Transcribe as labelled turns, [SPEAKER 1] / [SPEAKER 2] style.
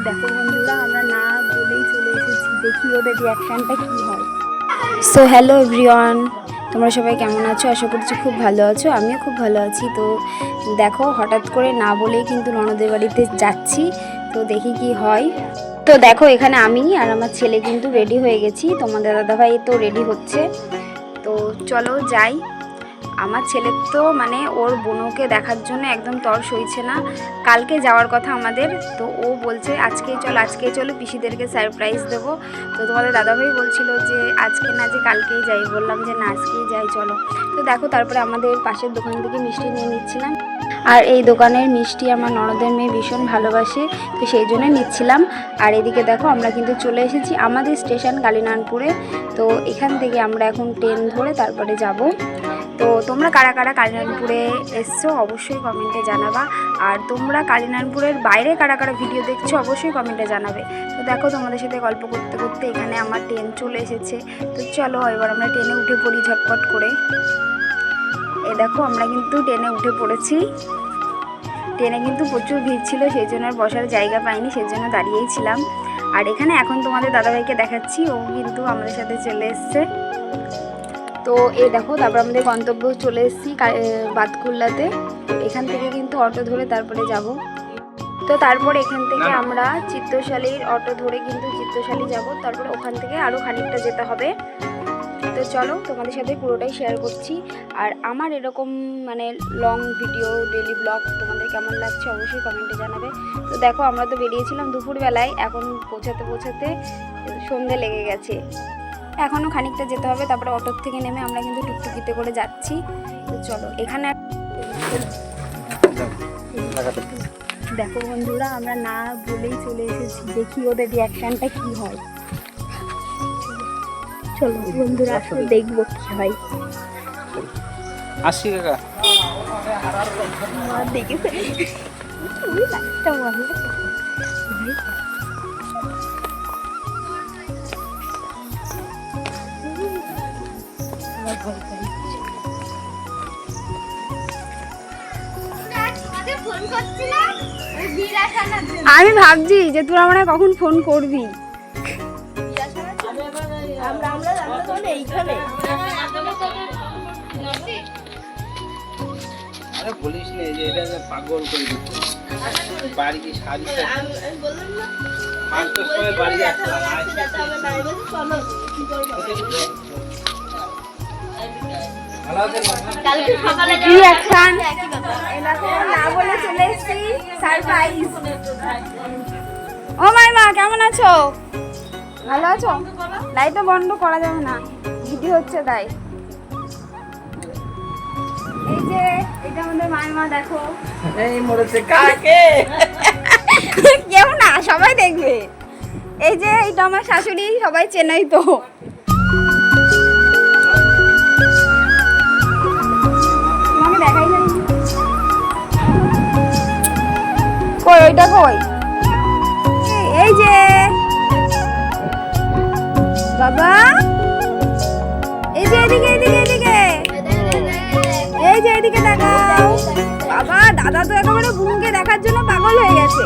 [SPEAKER 1] দেখো বন্ধুরা, আমরা না বলেই চলে এসেছি, দেখি ওদের রিয়াকশানটা কী হয়। সো হ্যালো এভরিওয়ান, তোমরা সবাই কেমন আছো? আশা করছি খুব ভালো আছো, আমিও খুব ভালো আছি। তো দেখো, হঠাৎ করে না বলেই কিন্তু ননদের বাড়িতে যাচ্ছি, তো দেখি কি হয়। তো দেখো, এখানে আমি আর আমার ছেলে কিন্তু রেডি হয়ে গেছি, তোমাদের দাদাভাই তো রেডি হচ্ছে। তো চলো যাই। আমার ছেলের তো মানে ওর বোনকে দেখার জন্য একদম তর সইছে না। কালকে যাওয়ার কথা আমাদের, তো ও বলছে আজকেই চলো পিসিদেরকে সারপ্রাইজ দেবো। তো তোমাদের দাদাভাই বলছিল যে আজকে না, যে কালকেই যাই। বললাম যে না, আজকেই যাই চলো। তো দেখো, তারপরে আমাদের পাশের দোকান থেকে মিষ্টি নিয়ে নিচ্ছিলাম। আর এই দোকানের মিষ্টি আমার ননদের মেয়ে ভীষণ ভালোবাসে, তো সেই জন্য নিচ্ছিলাম। আর এদিকে দেখো, আমরা কিন্তু চলে এসেছি আমাদের স্টেশন কালিনানপুরে। তো এখান থেকে আমরা এখন ট্রেন ধরে তারপরে যাব। তো তোমরা কারা কারা কালিনানপুরে এসছো অবশ্যই কমেন্টে জানাবা। আর তোমরা কালিনানপুরের বাইরে কারা কারা ভিডিও দেখছো অবশ্যই কমেন্টে জানাবে। তো দেখো, তোমাদের সাথে গল্প করতে করতে এখানে আমার ট্রেন চলে এসেছে। তো চলো এবার আমরা ট্রেনে উঠে পড়ি ঝটপট করে। এ দেখো, আমরা কিন্তু ট্রেনে উঠে পড়েছি। ট্রেনে কিন্তু প্রচুর ভিড় ছিল, সেই জন্য আর বসার জায়গা পাইনি, সেই জন্য দাঁড়িয়েই ছিলাম। আর এখানে এখন তোমাদের দাদাভাইকে দেখাচ্ছি, ও কিন্তু আমাদের সাথে চলে এসছে। তো এই দেখো, তারপর আমাদের গন্তব্য চলে এসেছি বাতকুল্লাতে। এখান থেকে কিন্তু অটো ধরে তারপরে যাব। তো তারপর এখান থেকে আমরা চিত্তশালীর অটো ধরে কিন্তু চিত্তশালী যাব। তারপরে ওখান থেকে আরও খানিকটা যেতে হবে। তো চলো, তোমাদের সাথে পুরোটাই শেয়ার করছি। আর আমার এরকম মানে লং ভিডিও, ডেলি ব্লগ তোমাদের কেমন লাগছে অবশ্যই কমেন্টে জানাবে। তো দেখো, আমরা তো বেরিয়েছিলাম দুপুরবেলায়, এখন পৌঁছাতে সন্ধে লেগে গেছে। এখনও খানিকটা যেতে হবে। তারপরে অটোর থেকে নেমে আমরা কিন্তু টুকটুকিতে করে যাচ্ছি। তো চলো, এখানে দেখো বন্ধুরা, আমরা না বলেই চলে এসেছি, দেখি ওদের রিয়াকশানটা কি হয়। চলো বন্ধুরা, দেখবো কি হয়।
[SPEAKER 2] আসি কাকা
[SPEAKER 1] দেখেছে আমি ভাবছি যে তোরা মানে কখন ফোন করবি।
[SPEAKER 2] আরে বলিস না যে এটা পাগল করে দিচ্ছে। বাড়ি কি সাজিয়ে বললাম না 5টার সময় বাড়ি আসলাম।
[SPEAKER 1] কালকে সকালে রিঅ্যাকশন এরকম না বলে চলে এসেছি, সারপ্রাইজ। ও মাইমা, কেমন আছো? ভালো আছো? লাইটটা বন্ধ করা যাবে না, ভিডিও হচ্ছে তাই। এই যে এটা আমাদের মাইমা, দেখো
[SPEAKER 3] এই মরেছে কাকে
[SPEAKER 1] কেউ না, সবাই দেখবে। এই যে এটা আমার শাশুড়ি, সবাই চেনাই তো। দেখাই যাই, কই ওইটা কই? এই যে বাবা, এই যে এদিকে এই যে এদিকে দেখাও। বাবা, দাদা তো একেবারে বোনকে দেখার জন্য পাগল হয়ে গেছে।